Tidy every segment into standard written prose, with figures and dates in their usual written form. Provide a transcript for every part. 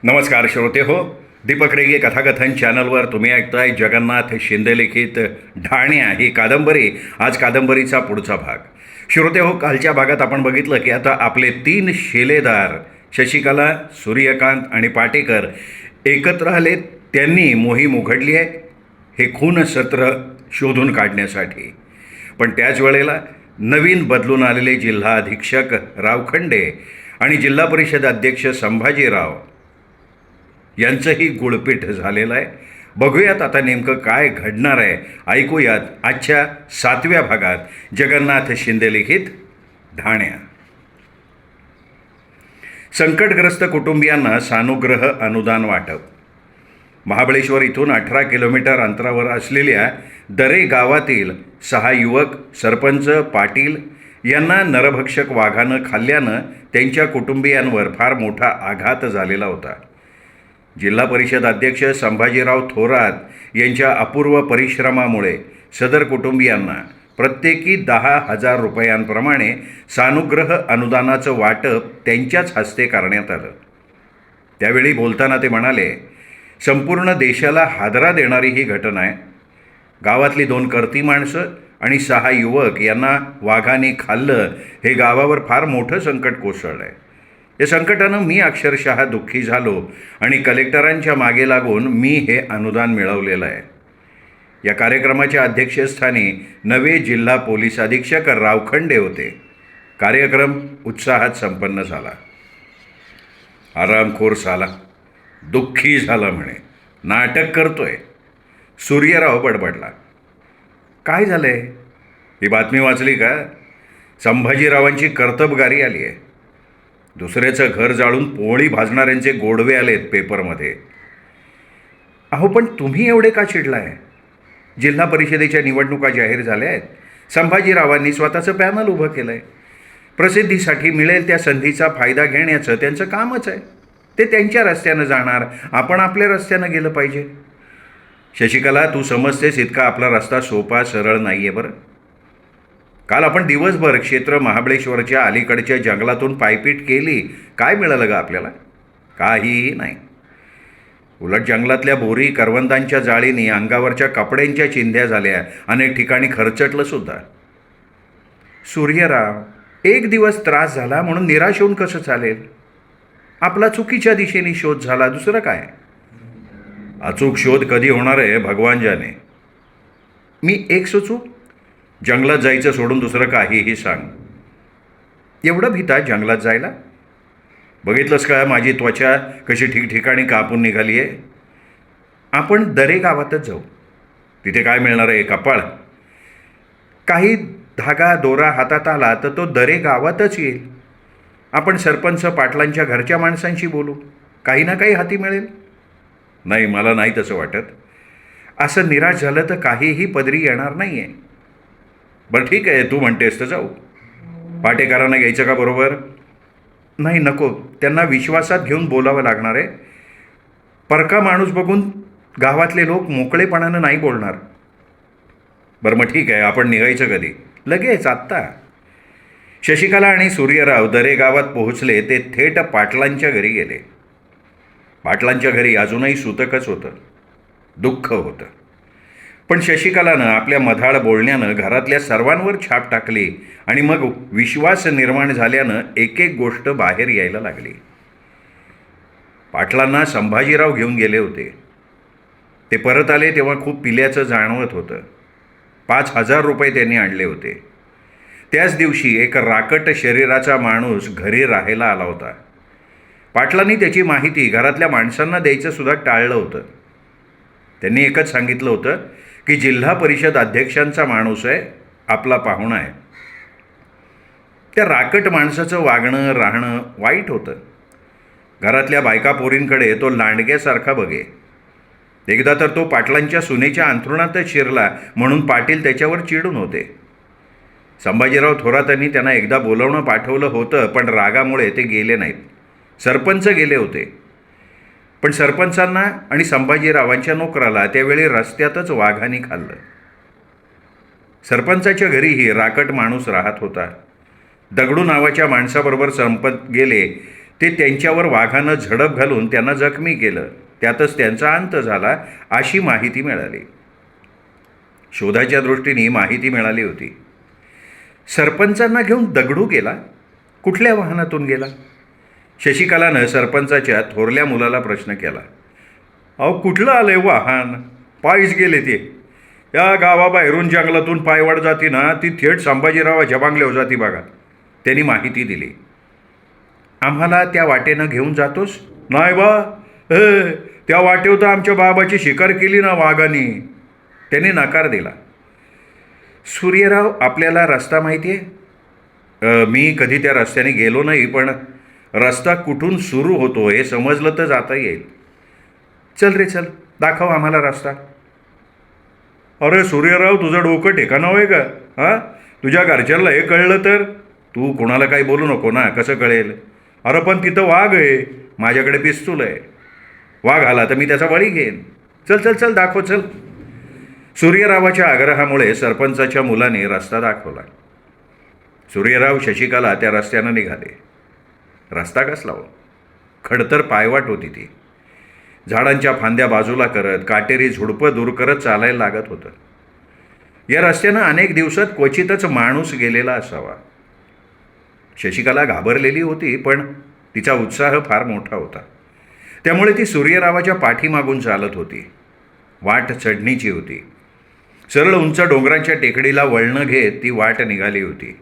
नमस्कार श्रोते हो. दीपक रेगे कथाकथन चॅनलवर तुम्ही ऐकताय जगन्नाथ शिंदे लिखित ढाण्या ही कादंबरी. आज कादंबरीचा पुढचा भाग. श्रोते हो, कालच्या भागात आपण बघितलं की आता आपले 3 शिलेदार शशिकला, सूर्यकांत आणि पाटेकर एकत्र आले. त्यांनी मोहीम उघडली आहे हे खून सत्र शोधून काढण्यासाठी. पण त्याच वेळेला नवीन बदलून आलेले जिल्हा अधीक्षक रावखंडे आणि जिल्हा परिषद अध्यक्ष संभाजीराव यांचंही गुळपीट झालेलं आहे. बघूयात आता नेमकं काय घडणार आहे. ऐकूयात आजच्या 7व्या भागात जगन्नाथ शिंदे लिखित ढाण्या. संकटग्रस्त कुटुंबियांना सानुग्रह अनुदान वाटप. महाबळेश्वर इथून 18 किलोमीटर अंतरावर असलेल्या दरे गावातील 6 युवक, सरपंच, पाटील यांना नरभक्षक वाघानं खाल्ल्यानं त्यांच्या कुटुंबियांवर फार मोठा आघात झालेला होता. जिल्हा परिषद अध्यक्ष संभाजीराव थोरात यांच्या अपूर्व परिश्रमामुळे सदर कुटुंबियांना प्रत्येकी 10,000 रुपयांप्रमाणे सानुग्रह अनुदानाचं वाटप त्यांच्याच हस्ते करण्यात आलं. त्यावेळी बोलताना ते म्हणाले, संपूर्ण देशाला हादरा देणारी ही घटना आहे. गावातली 2 कर्ती माणसं आणि 6 युवक यांना वाघाने खाल्लं. हे गावावर फार मोठं संकट कोसळलं आहे. या संकटानं मी अक्षरशः दुःखी झालो आणि कलेक्टरांच्या मागे लागून मी हे अनुदान मिळवलेलं आहे. या कार्यक्रमाच्या अध्यक्षस्थानी नवे जिल्हा पोलीस अधीक्षक रावखंडे होते. कार्यक्रम उत्साहात संपन्न झाला. आरामखोर साला, दुःखी झाला म्हणे, नाटक करतोय. सूर्यराव बडबडला. काय झालंय? ही बातमी वाचली का? संभाजीरावांची कर्तबगारी आली आहे. दुसऱ्याचं घर जाळून पोळी भाजणाऱ्यांचे गोडवे आलेत पेपरमध्ये. अहो, पण तुम्ही एवढे का चिडलाय? जिल्हा परिषदेच्या निवडणुका जाहीर झाल्या आहेत. संभाजीरावांनी स्वतःचं पॅनल उभं केलं आहे. प्रसिद्धीसाठी मिळेल त्या संधीचा फायदा घेण्याचं त्यांचं कामच आहे. ते त्यांच्या रस्त्यानं जाणार, आपण आपल्या रस्त्यानं गेलं पाहिजे. शशिकला, तू समजतेस इतका आपला रस्ता सोपा सरळ नाही आहे बरं. काल आपण दिवसभर क्षेत्र महाबळेश्वरच्या अलीकडच्या जंगलातून पायपीट केली. काय मिळालं ग आपल्याला? काहीही नाही. उलट जंगलातल्या बोरी, करवंदांच्या जाळीने अंगावरच्या कपड्यांच्या चिंध्या झाल्या. अनेक ठिकाणी खरचटलं सुद्धा. सूर्यराव, एक दिवस त्रास झाला म्हणून निराश होऊन कसं चालेल? आपला चुकीच्या दिशेने शोध झाला, दुसरं काय? अचूक शोध कधी होणार आहे भगवान जाने. मी एक सुचू? जंगलात जायचं सोडून दुसरं काहीही सांग. एवढं भीता जंगलात जायला? बघितलंस का माझी त्वचा कशी ठिकठिकाणी कापून निघाली आहे? आपण दरे गावातच जाऊ. तिथे काय मिळणार आहे? कपाळ. काही धागा दोरा हातात आला तर तो दरे गावातच येईल. आपण सरपंच पाटलांच्या घरच्या माणसांशी बोलू, काही ना काही हाती मिळेल. नाही, मला नाही तसं वाटत. असं निराश झालं तर काहीही पदरी येणार नाही आहे. बरं ठीक आहे, तू म्हणतेस तर जाऊ. पाटेकरांना घ्यायचं का बरोबर? नाही, नको. त्यांना विश्वासात घेऊन बोलावं लागणार आहे. परका माणूस बघून गावातले लोक मोकळेपणानं नाही बोलणार. बरं मग ठीक आहे, आपण निघायचं कधी? लगेच, आत्ता. शशिकला आणि सूर्यराव दरे गावात पोहोचले. ते थेट पाटलांच्या घरी गेले. पाटलांच्या घरी अजूनही सुतकच होतं, दुःख होतं. पण शशिकलानं आपल्या मधाळ बोलण्यानं घरातल्या सर्वांवर छाप टाकली आणि मग विश्वास निर्माण झाल्यानं एक एक गोष्ट बाहेर यायला लागली. पाटलांना संभाजीराव घेऊन गेले होते. ते परत आले तेव्हा खूप पिल्याचं जाणवत होतं. 5,000 रुपये त्यांनी आणले होते. त्याच दिवशी एक राकट शरीराचा माणूस घरी राहायला आला होता. पाटलांनी त्याची माहिती घरातल्या माणसांना द्यायचं सुद्धा टाळलं होतं. त्यांनी एकच सांगितलं होतं की जिल्हा परिषद अध्यक्षांचा माणूस आहे, आपला पाहुणा आहे. त्या राकट माणसाचं वागणं राहणं वाईट होतं. घरातल्या बायका पोरींकडे तो लांडग्यासारखा बघे. एकदा तर तो पाटलांच्या सुनेच्या अंथरुणातच शिरला म्हणून पाटील त्याच्यावर चिडून होते. संभाजीराव थोरातांनी त्यांना एकदा बोलावणं पाठवलं होतं, पण रागामुळे ते गेले नाहीत. सरपंच गेले होते, पण सरपंचांना आणि संभाजीरावांच्या नोकराला त्यावेळी रस्त्यातच वाघाने खाल्लं. सरपंचाच्या घरीही राकट माणूस राहत होता. दगडू नावाच्या माणसाबरोबर संपत गेले ते त्यांच्यावर वाघानं झडप घालून त्यांना जखमी केलं. त्यातच त्यांचा अंत झाला अशी माहिती मिळाली. शोधाच्या दृष्टीने माहिती मिळाली होती. सरपंचांना घेऊन दगडू गेला. कुठल्या वाहनातून गेला? शशिकलानं सरपंचाच्या थोरल्या मुलाला प्रश्न केला. अहो, कुठलं आलंय वाहन? पायीच गेले ते. या गावाबाहेरून जंगलातून पायवाट जाती ना, ती थेट संभाजीरावाच्या बांगल्यावर जाती बघा. त्यांनी माहिती दिली. आम्हाला त्या वाटेनं घेऊन जातोस? नाही बा, त्या वाटेवर तर आमच्या बाबाची शिकार केली ना वाघाने. त्यांनी नकार दिला. सूर्यराव, आपल्याला रस्ता माहिती आहे? मी कधी त्या रस्त्याने गेलो नाही, पण रस्ता कुठून सुरू होतो हे समजलं तर जाता येईल. चल रे चल, दाखव आम्हाला रस्ता. अरे सूर्यराव, तुझं डोकं ठिकाणं आहे का? हां, तुझ्या घरच्यांना हे कळलं तर? तू कोणाला काही बोलू नको ना, कसं कळेल? अरे पण तिथं वाघ आहे, माझ्याकडे पिस्तूल आहे. वाघ आला तर मी त्याचा बळी घेईन. चल चल चल, दाखव चल. सूर्यरावाच्या आग्रहामुळे सरपंचाच्या मुलाने रस्ता दाखवला. सूर्यराव, शशिकला त्या रस्त्यानं निघाले. रस्ता कसला हो? खडतर पायवाट होती ती. झाडांच्या फांद्या बाजूला करत, काटेरी झुडपं दूर करत चालायला लागत होतं. या रस्त्यानं अनेक दिवसात क्वचितच माणूस गेलेला असावा. शशिकला घाबरलेली होती, पण तिचा उत्साह फार मोठा होता. त्यामुळे ती सूर्यरावाच्या पाठीमागून चालत होती. वाट चढणीची होती. सरळ उंच डोंगरांच्या टेकडीला वळणं घेत ती वाट निघाली होती.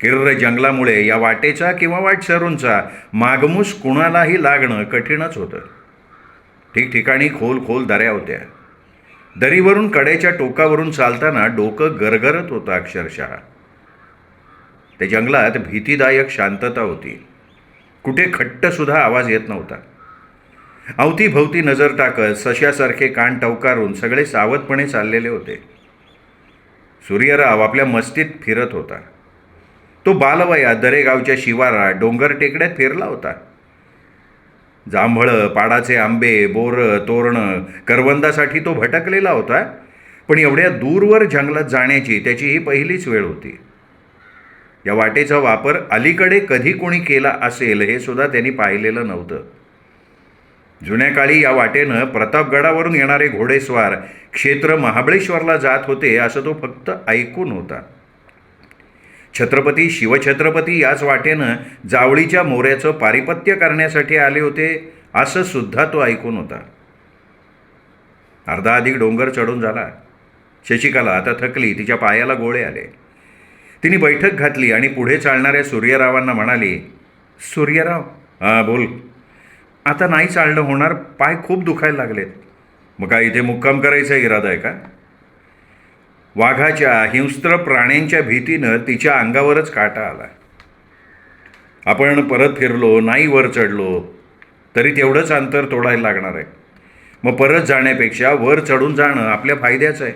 किर्र जंगलामुळे या वाटेचा किंवा वाटसरूंचा मागमूस कुणालाही लागणं कठीणच होतं. ठिकठिकाणी खोल खोल दऱ्या होत्या. दरीवरून कडेच्या टोकावरून चालताना डोकं गरगरत होतं अक्षरशः. त्या जंगलात भीतीदायक शांतता होती. कुठे खट्टसुद्धा आवाज येत नव्हता. अवतीभवती नजर टाकत सश्यासारखे कान टवकारून सगळे सावधपणे चाललेले होते. सूर्यराव आपल्या मस्तीत फिरत होता. तो बालवयात दरेगावच्या शिवारात डोंगर टेकड्यात फिरला होता. जांभळं, पाडाचे आंबे, बोरं, तोरणं, करवंदासाठी तो भटकलेला होता. पण एवढ्या दूरवर जंगलात जाण्याची त्याची ही पहिलीच वेळ होती. या वाटेचा वापर अलीकडे कधी कोणी केला असेल हे सुद्धा त्यांनी पाहिलेलं नव्हतं. जुन्या काळी या वाटेनं प्रतापगडावरून येणारे घोडेस्वार क्षेत्र महाबळेश्वरला जात होते असं तो फक्त ऐकून होता. छत्रपती शिवछत्रपती याच वाटेनं जावळीच्या मोऱ्याचं पारिपत्य करण्यासाठी आले होते असं सुद्धा तो ऐकून होता. अर्धा अधिक डोंगर चढून झाला. शशिकला आता थकली. तिच्या पायाला गोळे आले. तिने बैठक घातली आणि पुढे चालणाऱ्या सूर्यरावांना म्हणाली, सूर्यराव. हां बोल. आता नाही चालणं होणार, पाय खूप दुखायला लागलेत. मग काय इथे मुक्काम करायचा इरादा आहे का? वाघाच्या, हिंस्त्र प्राण्यांच्या भीतीनं तिच्या अंगावरच काटा आला. आपण परत फिरलो, नाही वर चढलो तरी तेवढंच अंतर तोडायला लागणार आहे. मग परत जाण्यापेक्षा वर चढून जाणं आपल्या फायद्याचं आहे,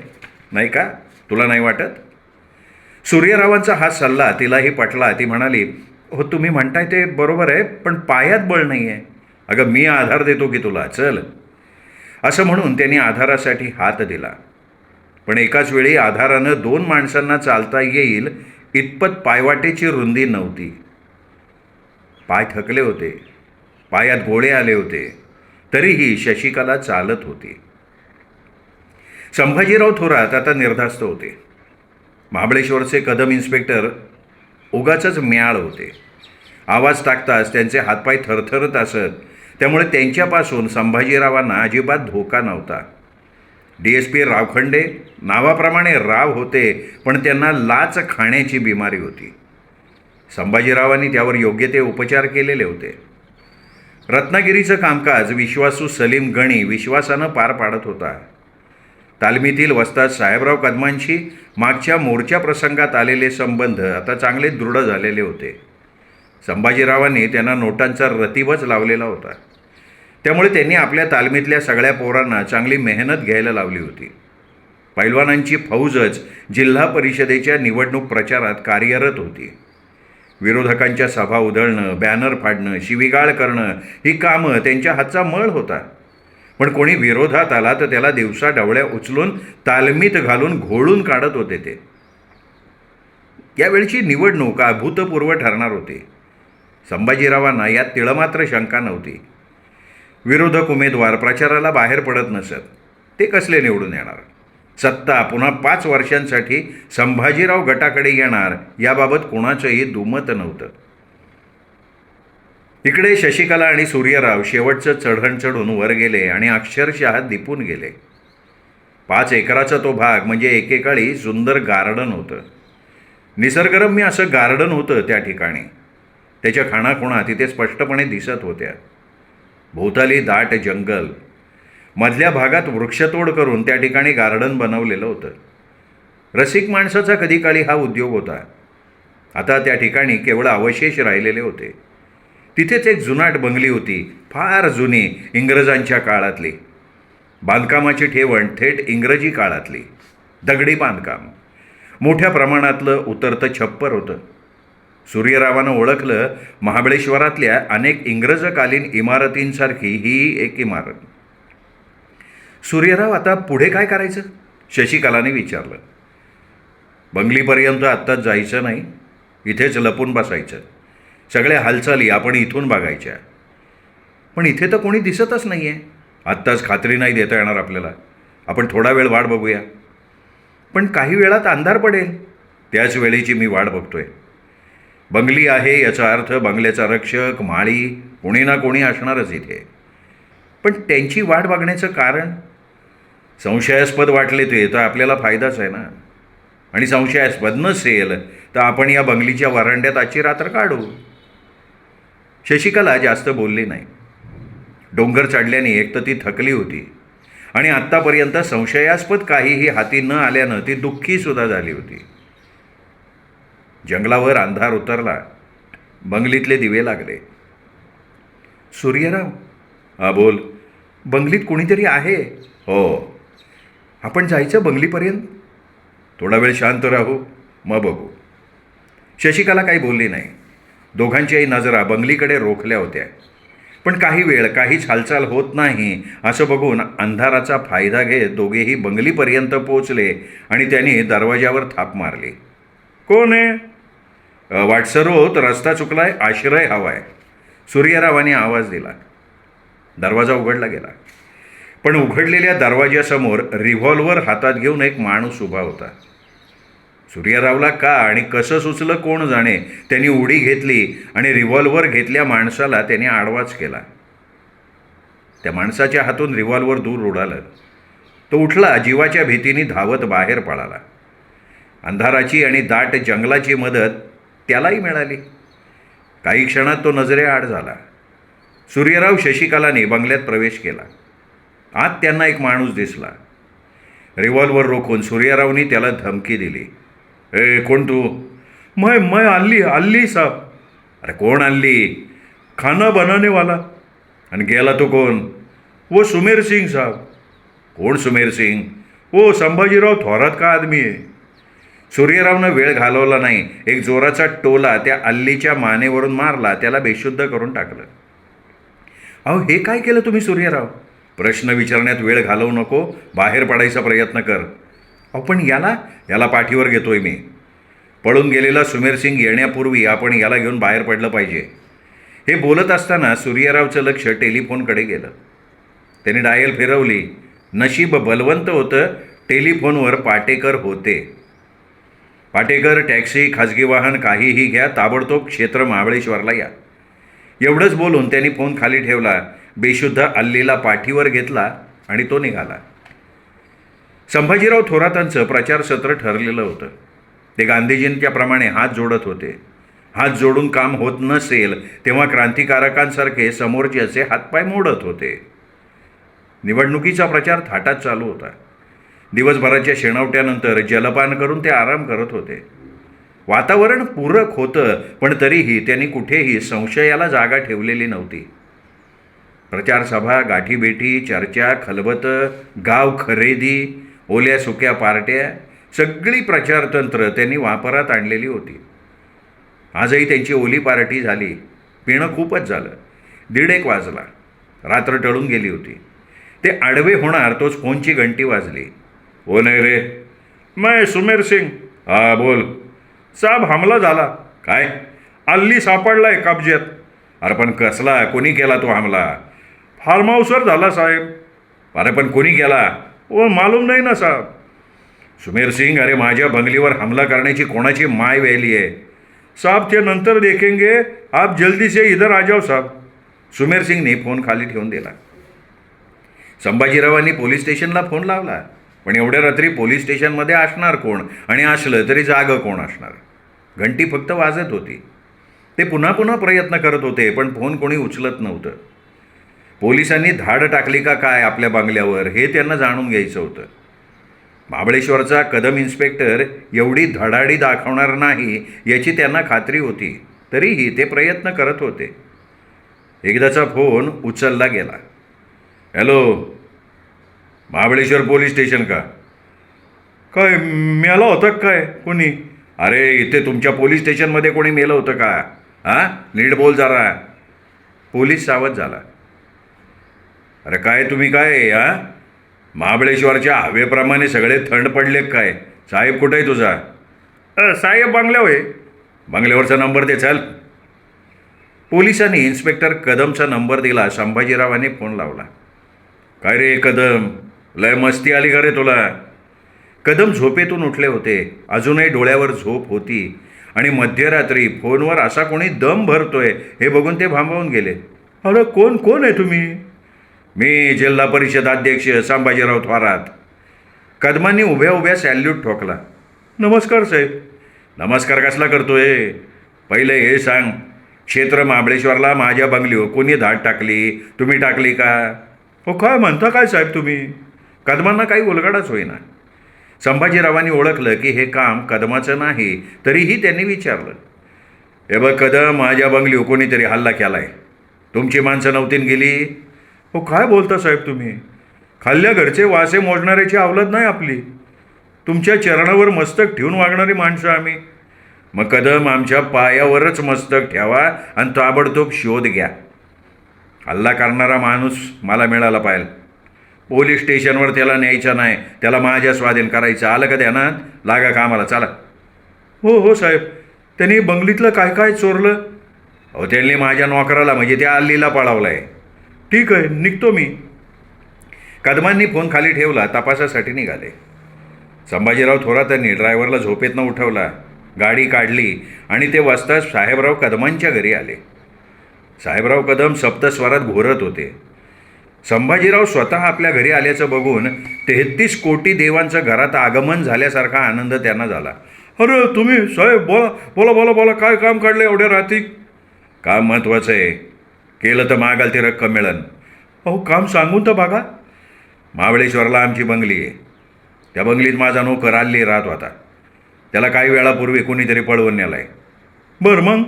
नाही का? तुला नाही वाटत? सूर्यरावांचा हा सल्ला तिलाही पटला. ती म्हणाली, हो तुम्ही म्हणताय ते बरोबर आहे, पण पायात बळ नाही आहे. अगं मी आधार देतो की तुला, चल. असं म्हणून त्यांनी आधारासाठी हात दिला. पण एकाच वेळी आधारानं 2 माणसांना चालता येईल इतपत पायवाटेची रुंदी नव्हती. पाय थकले होते, पायात गोळे आले होते, तरीही शशिकला चालत होती. संभाजीराव थोरात आता निर्धास्त होते. महाबळेश्वरचे कदम इन्स्पेक्टर उगाचच म्याळ होते. आवाज टाकताच त्यांचे हातपाय थरथरत असत. त्यामुळे त्यांच्यापासून संभाजीरावांना अजिबात धोका नव्हता. DSP रावखंडे नावाप्रमाणे राव होते, पण त्यांना लाच खाण्याची बिमारी होती. संभाजीरावांनी त्यावर योग्य ते उपचार केलेले होते. रत्नागिरीचं कामकाज विश्वासू सलीम गणी विश्वासानं पार पाडत होता. तालमीतील वस्ताद साहेबराव कदमांशी मागच्या मोर्चा प्रसंगात आलेले संबंध आता चांगले दृढ झालेले होते. संभाजीरावांनी त्यांना नोटांचा रतीबच लावलेला होता. त्यामुळे त्यांनी आपल्या तालमीतल्या सगळ्या पोरांना चांगली मेहनत घ्यायला लावली होती. पैलवानांची फौजच जिल्हा परिषदेच्या निवडणूक प्रचारात कार्यरत होती. विरोधकांच्या सभा उधळणं, बॅनर फाडणं, शिवीगाळ करणं ही कामं त्यांच्या हातचा मळ होता. पण कोणी विरोधात आला तर त्याला दिवसा ढवळ्या उचलून तालमीत घालून घोळून काढत होते ते. यावेळची निवडणूक अभूतपूर्व ठरणार होती. संभाजीरावांना यात तिळमात्र शंका नव्हती. विरोधक उमेदवार प्रचाराला बाहेर पडत नसत. ते कसले निवडून येणार? सत्ता पुन्हा 5 वर्षांसाठी संभाजीराव गटाकडे येणार याबाबत कोणाचंही दुमत नव्हतं. इकडे शशिकला आणि सूर्यराव शेवटचं चढण चढून वर गेले आणि अक्षरशः दिपून गेले. 5 एकराचा तो भाग म्हणजे एकेकाळी सुंदर गार्डन होतं. निसर्गरम्य असं गार्डन होतं त्या ठिकाणी. त्याच्या खाणाखुणा तिथे स्पष्टपणे दिसत होत्या. भोवताली दाट जंगल, मधल्या भागात वृक्षतोड करून त्या ठिकाणी गार्डन बनवलेलं होतं. रसिक माणसाचा कधी काळी हा उद्योग होता. आता त्या ठिकाणी केवळ अवशेष राहिलेले होते. तिथेच एक जुनाट बंगली होती, फार जुनी, इंग्रजांच्या काळातली. बांधकामाची ठेवण थेट इंग्रजी काळातली. दगडी बांधकाम, मोठ्या प्रमाणातलं उतरतं छप्पर होतं. सूर्यरावानं ओळखलं महाबळेश्वरातल्या अनेक इंग्रजकालीन इमारतींसारखी ही एक इमारत. सूर्यराव, आता पुढे काय करायचं? शशिकलाने विचारलं. बंगलीपर्यंत आत्ताच जायचं नाही, इथेच लपून बसायचं. सगळ्या हालचाली आपण इथून बघायच्या. पण इथे तर कोणी दिसतच नाही आहे. आत्ताच खात्री नाही देता येणार आपल्याला. आपण थोडा वेळ वाट बघूया. पण काही वेळात अंधार पडेल. त्याच वेळेची मी वाट बघतोय. बंगली आहे याचा अर्थ बंगल्याचा रक्षक, माळी, कोणी ना कोणी असणारच इथे. पण त्यांची वाट बघण्याचं कारण? संशयास्पद वाटले ते तर आपल्याला फायदाच आहे ना. आणि संशयास्पद नसेल तर आपण या बंगलीच्या वरांड्यात आजची रात्र काढू. शशिकला जास्त बोलली नाही. डोंगर चढल्याने एक तर ती थकली होती आणि आत्तापर्यंत संशयास्पद काहीही हाती न आल्यानं ती दुःखीसुद्धा झाली होती. जंगलावर अंधार उतरला. बंगलीतले दिवे लागले. सूर्यराव, हा बोल. बंगलीत कोणीतरी आहे. हो. आपण जायचं बंगलीपर्यंत? थोडा वेळ शांत राहू, मग बघू. शशिकला काही बोलली नाही. दोघांच्याही नजरा बंगलीकडे रोखल्या होत्या. पण काही वेळ काहीच हालचाल होत नाही असं बघून अंधाराचा फायदा घेत दोघेही बंगलीपर्यंत पोचले आणि त्यांनी दरवाजावर थाप मारली. कोण आहे? वाटसरोत रस्ता चुकलाय, आश्रय हवाय, सूर्यरावाने आवाज दिला. दरवाजा उघडला गेला. पण उघडलेल्या दरवाजासमोर रिव्हॉल्वर हातात घेऊन एक माणूस उभा होता. सूर्यरावला का आणि कसं सुचलं कोण जाणे, त्यांनी उडी घेतली आणि रिव्हॉल्वर घेतल्या माणसाला त्याने आडवाच केला. त्या माणसाच्या हातून रिव्हॉल्वर दूर उडालं. तो उठला. जीवाच्या भीतीने धावत बाहेर पळाला. अंधाराची आणि दाट जंगलाची मदत त्यालाही मिळाली. काही क्षणात तो नजरेआड झाला. सूर्यराव शशिकलाने बंगल्यात प्रवेश केला. आत त्यांना एक माणूस दिसला. रिव्हॉल्वर रोखून सूर्यरावनी त्याला धमकी दिली. ए, कोण तू? मैं अल्ली साहब. अरे कोण अल्ली? खाना बनाने वाला. आणि गेला तो कोण? वो सुमेर सिंग साहब. कोण सुमेर सिंग? वो संभाजीराव थोरात का आदमी आहे. सूर्यरावनं वेळ घालवला नाही. एक जोराचा टोला त्या अल्लीच्या मानेवरून मारला. त्याला बेशुद्ध करून टाकलं. अहो, हे काय केलं तुम्ही सूर्यराव? प्रश्न विचारण्यात वेळ घालवू नको. बाहेर पडायचा प्रयत्न कर. अहो, पण याला पाठीवर घेतोय मी. पळून गेलेला सुमेर सिंग येण्यापूर्वी आपण याला घेऊन बाहेर पडलं पाहिजे. हे बोलत असताना सूर्यरावचं लक्ष टेलिफोनकडे गेलं. त्याने डायल फिरवली. नशीब बलवंत होतं. टेलिफोनवर पाटेकर होते. पाटेकर, टॅक्सी, खाजगी वाहन काहीही घ्या, ताबडतोब क्षेत्र महाबळेश्वरला या. एवढंच बोलून त्यांनी फोन खाली ठेवला. बेशुद्ध अल्लीला पाठीवर घेतला आणि तो निघाला. संभाजीराव थोरातांचं प्रचारसत्र ठरलेलं होतं. ते गांधीजींच्याप्रमाणे हात जोडत होते. हात जोडून काम होत नसेल तेव्हा क्रांतिकारकांसारखे समोरच्याचे हातपाय मोडत होते. निवडणुकीचा प्रचार थाटात चालू होता. दिवसभराच्या शेणावट्यानंतर जलपान करून ते आराम करत होते. वातावरण पूरक होतं, पण तरीही त्यांनी कुठेही संशयाला जागा ठेवलेली नव्हती. प्रचारसभा, गाठीभेटी, चर्चा, खलबतं, गाव खरेदी, ओल्या सुक्या पार्ट्या, सगळी प्रचारतंत्र त्यांनी वापरात आणलेली होती. आजही त्यांची ओली पार्टी झाली. पिणं खूपच झालं. 1:30 वाजला. रात्र टळून गेली होती. ते आडवे होणार तोच फोनची घंटी वाजली. हो नाही रे. मैं सुमेर सिंग. हा बोल. साहेब, हमला झाला. काय? अल्ली सापडलाय कब्ज्यात. अरे पण कसला, कोणी केला तो हमला? फार्म हाऊसवर झाला साहेब. अरे पण कोणी केला? ओ मालूम नाही ना साहेब. सुमेर सिंग, अरे माझ्या बंगलीवर हमला करण्याची कोणाची माय व्यायली आहे? साहब ते नंतर देखेंगे, आप जल्दी से इधर आ जाओ साहब. सुमेर सिंगने फोन खाली ठेवून दिला. संभाजीरावांनी पोलीस स्टेशनला फोन लावला, पण एवढ्या रात्री पोलीस स्टेशनमध्ये असणार कोण, आणि असलं तरी जागं कोण असणार? घंटी फक्त वाजत होती. ते पुन्हा पुन्हा प्रयत्न करत होते, पण फोन कोणी उचलत नव्हतं. पोलिसांनी धाड टाकली का काय आपल्या बंगल्यावर, हे त्यांना जाणून घ्यायचं होतं. महाबळेश्वरचा कदम इन्स्पेक्टर एवढी धडाडी दाखवणार नाही याची त्यांना खात्री होती. तरीही ते प्रयत्न करत होते. एकदाचा फोन उचलला गेला. हॅलो, महाबळेश्वर पोलीस स्टेशन का? काय मेला होता काय कोणी? अरे इथे तुमच्या पोलीस स्टेशनमध्ये कोणी मेलं होतं का? हां, नीट बोल जरा. पोलीस सावध झाला. अरे काय तुम्ही काय, हां, महाबळेश्वरच्या हवेप्रमाणे सगळे थंड पडले काय? साहेब कुठे आहे तुझा? साहेब बंगल्यावर आहे. बंगल्यावरचा नंबर दे चल. पोलिसांनी इन्स्पेक्टर कदमचा नंबर दिला. संभाजीरावांनी फोन लावला. काय रे कदम, लय मस्ती आली का रे तुला? कदम झोपेतून उठले होते. अजूनही डोळ्यावर झोप होती, आणि मध्यरात्री फोनवर असा कोणी दम भरतोय हे बघून ते भांबावून गेले. अरे कोण कोण आहे तुम्ही? मी जिल्हा परिषद अध्यक्ष संभाजीराव थोरात. कदमांनी उभ्या उभ्या सॅल्यूट ठोकला. नमस्कार साहेब. नमस्कार कसला करतोय? पहिले हे सांग, क्षेत्र महाबळेश्वरला माझ्या बंगलीवर कोणी धाड टाकली? तुम्ही टाकली का? हो काय म्हणता काय साहेब तुम्ही? कदमांना काही उलगडाच होईना. संभाजीरावांनी ओळखलं की हे काम कदमाचं नाही, तरीही त्यांनी विचारलं. हे बघ कदम, माझ्या बंगलीवर कोणीतरी हल्ला केलाय. तुमची माणसं नव्हतीन गेली? हो काय बोलता साहेब तुम्ही? खाल्ल्या घरचे वासे मोजणाऱ्याची अवलाद नाही आपली. तुमच्या चरणावर मस्तक ठेवून वागणारी माणसं आम्ही. मग कदम, आमच्या पायावरच मस्तक ठेवा आणि ताबडतोब शोध घ्या. हल्ला करणारा माणूस मला मिळाला पाहिजे. पोलीस स्टेशनवर त्याला न्यायचं नाही, त्याला माझ्या स्वाधीन करायचं. आलं का ध्यानात? लागा कामाला, चला. हो हो साहेब. त्यांनी बंगलीतलं काय काय चोरलं? हो, त्यांनी माझ्या नोकराला, म्हणजे त्या अल्लीला पळवलं आहे. ठीक आहे, निघतो मी. कदमांनी फोन खाली ठेवला. तपासासाठी निघाले. संभाजीराव थोरातांनी ड्रायव्हरला झोपेतनं उठवला. गाडी काढली आणि ते वाजता साहेबराव कदमांच्या घरी आले. साहेबराव कदम सप्तस्वरात घोरत होते. संभाजीराव स्वतः आपल्या घरी आल्याचं बघून 33 कोटी देवांचं घरात आगमन झाल्यासारखा आनंद त्यांना झाला. अरे तुम्ही साहेब, बोला बोला बोला बोला, काय काम काढलं एवढ्या रात्री? काम महत्त्वाचं आहे. केलं तर मागाल ती रक्कम मिळेल. अहो काम सांगून तर बघा. महाबळेश्वरला आमची बंगली आहे. त्या बंगलीत माझा नोकर अल्ली राहत होता. त्याला काही वेळापूर्वी कोणीतरी पळवून नेला आहे. बरं मग?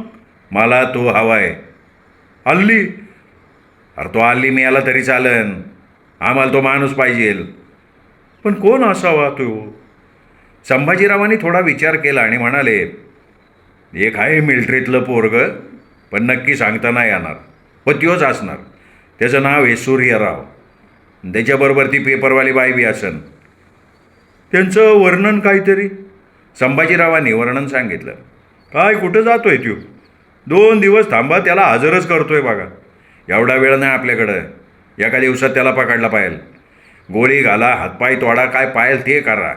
मला तो हवा आहे. अल्ली? अरे तो अल्ली मिळाला तरी चालन, आम्हाला तो माणूस पाहिजे. पण कोण असावा तो? संभाजीरावांनी थोडा विचार केला आणि म्हणाले, एक आहे मिलिटरीतलं पोरगं, पण नक्की सांगता नाही येणार. पण त्योच असणार. त्याचं नाव आहे सूर्यराव. त्याच्याबरोबर ती पेपरवाली बाई बी असन. त्यांचं वर्णन काहीतरी? संभाजीरावांनी वर्णन सांगितलं. काय कुठं जातो आहे त्यो? 2 दिवस थांबा, त्याला हजरच करतोय बघा. एवढा वेळ नाही आपल्याकडं. एका दिवसात त्याला पकडला पाहिजे. गोळी घाला, हातपाय तोडा, काय पाहिजे ते करा,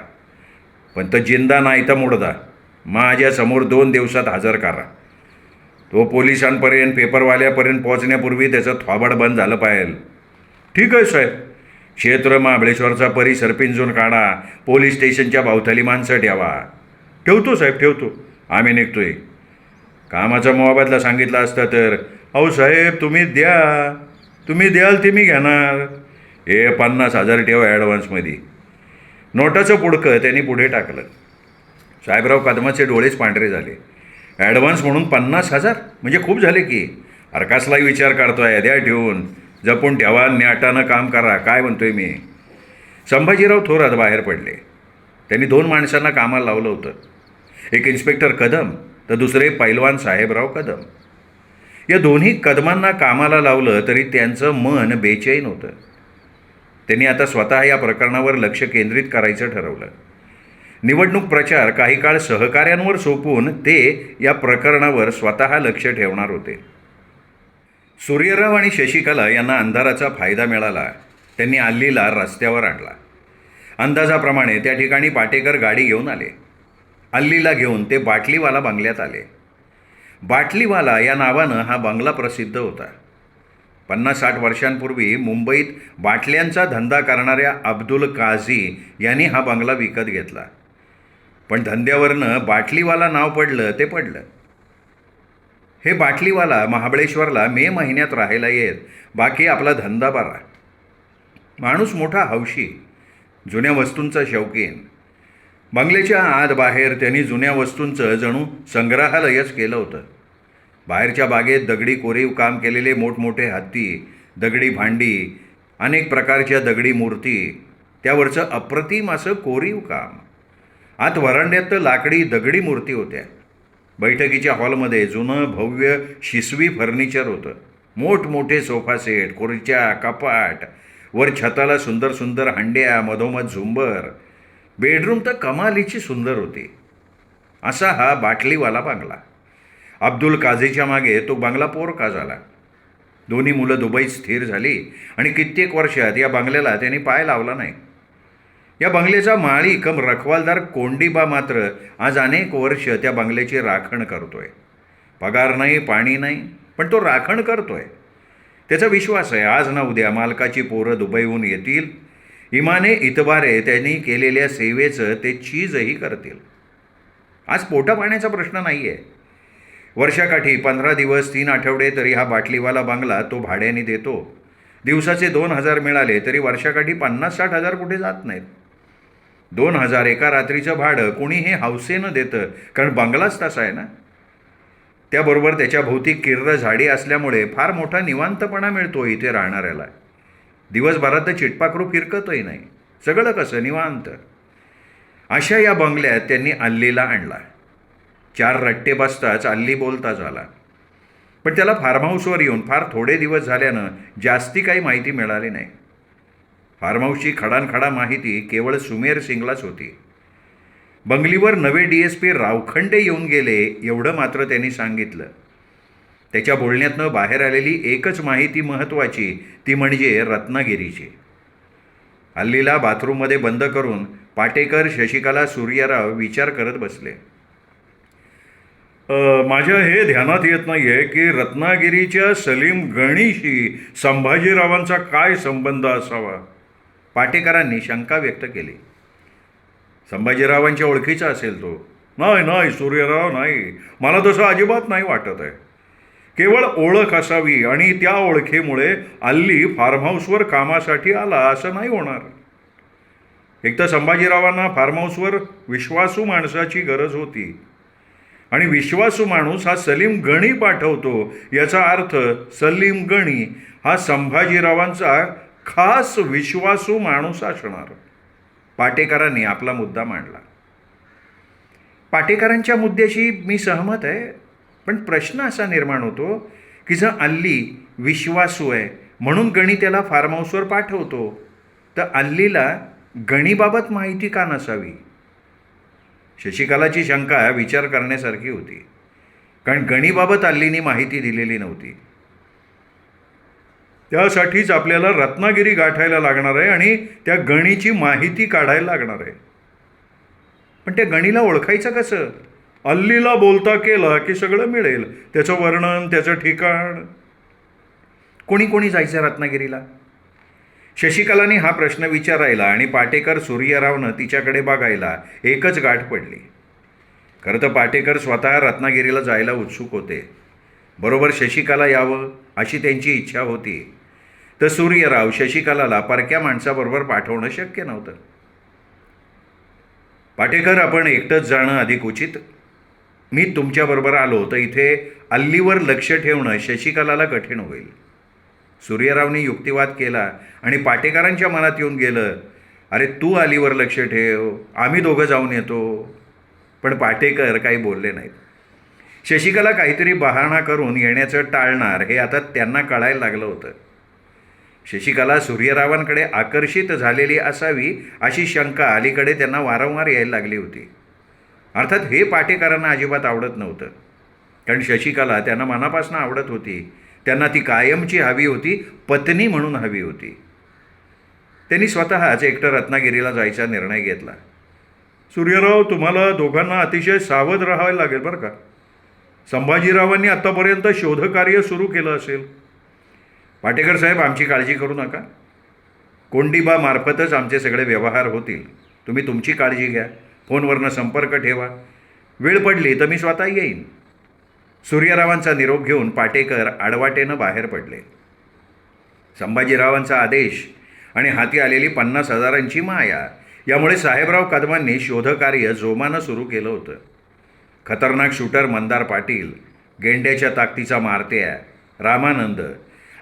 पण तो जिंदा नाही तर मुडदा माझ्यासमोर 2 दिवसात हजर करा. तो पोलिसांपर्यंत, पेपरवाल्यापर्यंत पोहोचण्यापूर्वी त्याचं थोबाड बंद झालं पाहिजे. ठीक आहे साहेब. क्षेत्र महाबळेश्वरचा परिसर पिंजून काढा. पोलीस स्टेशनच्या भोवताली माणसं ठेवा. ठेवतो साहेब, ठेवतो. आम्ही निघतोय. कामाचा मोबदला सांगितला असता तर. अहो साहेब, तुम्ही द्या. तुम्ही द्याल ते मी घेणार. हे 50,000 ठेवा ॲडव्हान्समध्ये. नोटाचं पुडकं त्यांनी पुढे टाकलं. साहेबराव कदमाचे डोळेच पांढरे झाले. ॲडव्हान्स म्हणून 50,000 म्हणजे खूप झाले की. अरे कसलाही विचार करतोय? द्या ठेवून. जपून ठेवा, न्याटानं काम करा. काय म्हणतोय मी? संभाजीराव थोरात बाहेर पडले. त्यांनी 2 माणसांना कामाला लावलं होतं. एक इन्स्पेक्टर कदम, तर दुसरे पैलवान साहेबराव कदम. या दोन्ही कदमांना कामाला लावलं तरी त्यांचं मन बेचैन होतं. त्यांनी आता स्वतः या प्रकरणावर लक्ष केंद्रित करायचं ठरवलं. निवडणूक प्रचार काही काळ सहकाऱ्यांवर सोपवून ते या प्रकरणावर स्वतः लक्ष ठेवणार होते. सूर्यराव आणि शशिकला यांना अंधाराचा फायदा मिळाला. त्यांनी अल्लीला रस्त्यावर आणला. अंदाजाप्रमाणे त्या ठिकाणी पाटेकर गाडी घेऊन आले. अल्लीला घेऊन ते बाटलीवाला बंगल्यात आले. बाटलीवाला या नावानं हा बंगला प्रसिद्ध होता. 50-60 वर्षांपूर्वी मुंबईत बाटल्यांचा धंदा करणाऱ्या अब्दुल काझी यांनी हा बंगला विकत घेतला. पण धंद्यावरनं बाटलीवाला नाव पडलं ते पडलं. हे बाटलीवाला महाबळेश्वरला मे महिन्यात राहायला येत. बाकी आपला धंदा बरा. माणूस मोठा हौशी, जुन्या वस्तूंचा शौकीन. बंगल्याच्या आत बाहेर त्यांनी जुन्या वस्तूंचं जणू संग्रहालयच केलं होतं. बाहेरच्या बागेत दगडी कोरीव काम केलेले मोठमोठे हत्ती, दगडी भांडी, अनेक प्रकारच्या दगडी मूर्ती, त्यावरचं अप्रतिम असं कोरीव काम. आत वरांड्यात तर लाकडी दगडी मूर्ती होत्या. बैठकीच्या हॉलमध्ये जुनं भव्य शिसवी फर्निचर होतं. मोठमोठे सोफा सेट, खुर्च्या, कपाट, वर छताला सुंदर सुंदर हंड्या, मधोमध झुंबर. बेडरूम तर कमालीची सुंदर होती. असा हा बाटलीवाला बंगला. अब्दुल काझीच्या मागे तो बंगला पोरका झाला. दोन्ही मुलं दुबईत स्थिर झाली आणि कित्येक वर्षात या बंगल्याला त्यांनी पाय लावला नाही. या बंगल्याचा माळी कम रखवालदार कोंडीबा मात्र आज अनेक वर्ष त्या बंगल्याची राखण करतोय. पगार नाही, पाणी नाही, पण तो राखण करतोय. त्याचा विश्वास आहे आज ना उद्या मालकाची पोरं दुबईहून येतील. इमाने इतबारे त्यांनी केलेल्या सेवेचं ते चीजही करतील. आज पोटापाण्याचा प्रश्न नाही आहे. वर्षाकाठी 15 दिवस 3 आठवडे तरी हा बाटलीवाला बंगला तो भाड्याने देतो. दिवसाचे 2,000 मिळाले तरी वर्षाकाठी 50-60 हजार कुठे जात नाहीत. 2,000 एका रात्रीचं भाडं कोणी हे हौसेनं देतं, कारण बंगलाच तसा आहे ना. त्याबरोबर त्याच्या भोवती किर्र झाडी असल्यामुळे फार मोठा निवांतपणा मिळतो इथे राहणाऱ्याला. दिवसभरात तर चिटपाखरू फिरकतही नाही. सगळं कसं निवांत. अशा या बंगल्यात त्यांनी अल्लीला आणला. 4 रट्टे बसताच अल्ली बोलता झाला. पण त्याला फार्म हाऊसवर येऊन फार थोडे दिवस झाल्यानं जास्ती काही माहिती मिळाली नाही. फार्म हाऊसची खडानखडा माहिती केवळ सुमेर सिंगलाच होती. बंगलीवर नवे DSP रावखंडे येऊन गेले एवढं मात्र त्यांनी सांगितलं. त्याच्या बोलण्यातनं बाहेर आलेली एकच माहिती महत्त्वाची, ती म्हणजे रत्नागिरीची. अल्लीला बाथरूममध्ये बंद करून पाटेकर, शशिकला, सूर्यराव विचार करत बसले. माझ्या हे ध्यानात येत नाही आहे की रत्नागिरीच्या सलीम गणीशी संभाजीरावांचा काय संबंध असावा. पाटेकरांनी शंका व्यक्त केली. संभाजीरावांच्या ओळखीचा असेल तो. नाही सूर्यराव, नाही, मला तसं अजिबात नाही वाटत आहे. केवळ ओळख असावी आणि त्या ओळखीमुळे अल्ली फार्म हाऊसवर कामासाठी आला असं नाही होणार. एक तर संभाजीरावांना फार्म हाऊसवर विश्वासू माणसाची गरज होती आणि विश्वासू माणूस हा सलीम गणी पाठवतो, याचा अर्थ सलीम गणी हा संभाजीरावांचा खास विश्वासू माणूस असणार. पाटेकरांनी आपला मुद्दा मांडला. पाटेकरांच्या मुद्द्याशी मी सहमत आहे, पण प्रश्न असा निर्माण होतो की जर अल्ली विश्वासू आहे म्हणून गणी त्याला फार्म हाऊसवर पाठवतो, तर अल्लीला गणीबाबत माहिती का नसावी. शशिकलाची शंका विचार करण्यासारखी होती, कारण गणीबाबत अल्लीनी माहिती दिलेली नव्हती. त्यासाठीच आपल्याला रत्नागिरी गाठायला लागणार आहे आणि त्या गणीची माहिती काढायला लागणार आहे. पण त्या गणीला ओळखायचं कसं? अल्लीला बोलता केला की सगळं मिळेल. त्याचं वर्णन, त्याचं ठिकाण. कोणी कोणी जायचं रत्नागिरीला? शशिकलाने हा प्रश्न विचारायला आणि पाटेकर, सूर्यरावनं तिच्याकडे बघायला एकच गाठ पडली. खरं तर पाटेकर स्वतः रत्नागिरीला जायला उत्सुक होते. बरोबर शशिकला यावं अशी त्यांची इच्छा होती. तर सूर्यराव शशिकलाला परक्या माणसाबरोबर पाठवणं शक्य नव्हतं. पाटेकर, आपण एकटंच जाणं अधिक उचित. मी तुमच्याबरोबर आलो तर इथे अल्लीवर लक्ष ठेवणं शशिकलाला कठीण होईल. सूर्यरावनी युक्तिवाद केला आणि पाटेकरांच्या मनात येऊन गेलं, अरे तू अलीवर लक्ष ठेव, आम्ही दोघं जाऊन येतो. पण पाटेकर काही बोलले नाहीत. शशिकला काहीतरी बहाणा करून येण्याचं टाळणार हे आता त्यांना कळायला लागलं होतं. शशिकला सूर्यरावांकडे आकर्षित झालेली असावी अशी शंका अलीकडे त्यांना वारंवार यायला लागली होती. अर्थात हे पाटेकरांना अजिबात आवडत नव्हतं, कारण शशिकला त्यांना मनापासून आवडत होती. त्यांना ती कायमची हवी होती, पत्नी म्हणून हवी होती. त्यांनी स्वतःच एकटं रत्नागिरीला जायचा निर्णय घेतला. सूर्यराव, तुम्हाला दोघांना अतिशय सावध राहावे लागेल बरं का. संभाजीरावांनी आत्तापर्यंत शोधकार्य सुरू केलं असेल. पाटेकर साहेब, आमची काळजी करू नका. कोंडिबामार्फतच आमचे सगळे व्यवहार होतील. तुम्ही तुमची काळजी घ्या, फोनवरनं संपर्क ठेवा. वेळ पडली तर मी स्वतः येईन. सूर्यरावांचा निरोप घेऊन पाटेकर आडवाटेनं बाहेर पडले. संभाजीरावांचा आदेश आणि हाती आलेली 50,000ची माया यामुळे साहेबराव कदमांनी शोधकार्य जोमानं सुरू केलं होतं. खतरनाक शूटर मंदार पाटील, गेंड्याच्या ताकदीचा मारत्या रामानंद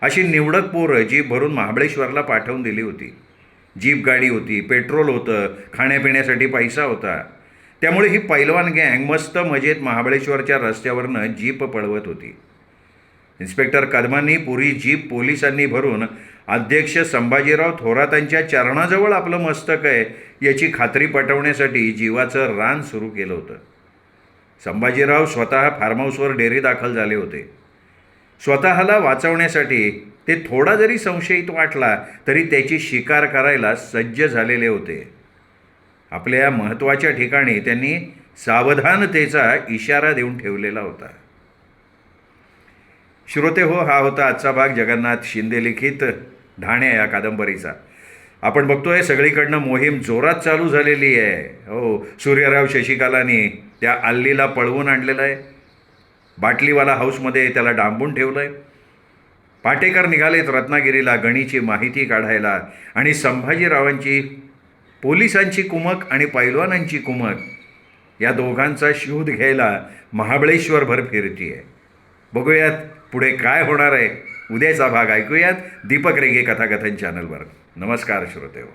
अशी निवडक पोरं जीप भरून महाबळेश्वरला पाठवून दिली होती. जीप गाडी होती, पेट्रोल होतं, खाण्यापिण्यासाठी पैसा होता. त्यामुळे ही पैलवान गँग मस्त मजेत महाबळेश्वरच्या रस्त्यावरनं जीप पळवत होती. इन्स्पेक्टर कदमांनी पुरी जीप पोलिसांनी भरून अध्यक्ष संभाजीराव थोरातांच्या चरणाजवळ आपलं मस्तक आहे याची खात्री पटवण्यासाठी जीवाचं रान सुरू केलं होतं. संभाजीराव स्वतः फार्महाऊसवर डेरी दाखल झाले होते. स्वतःला वाचवण्यासाठी ते थोडा जरी संशयित वाटला तरी त्याची शिकार करायला सज्ज झालेले होते. आपल्या महत्त्वाच्या ठिकाणी त्यांनी सावधानतेचा इशारा देऊन ठेवलेला होता. श्रोते हो, हा होता आजचा भाग जगन्नाथ शिंदे लिखित ढाण्या या कादंबरीचा. आपण बघतोय सगळीकडनं मोहीम जोरात चालू झालेली आहे. हो, सूर्यराव शशिकलांनी त्या अल्लीला पळवून आणलेलं आहे. बाटलीवाला हाऊसमध्ये त्याला डांबून ठेवलं आहे. पाटेकर निघालेत रत्नागिरीला गणीची माहिती काढायला आणि संभाजीरावांची, पोलिसांची कुमक आणि पैलवानांची कुमक या दोघांचा शोध घ्यायला महाबळेश्वरभर फिरतीये. बघूयात पुढे काय होणार आहे. उद्याचा भाग ऐकूयात दीपक रेगे कथाकथन चॅनलवर. नमस्कार श्रोतेहो.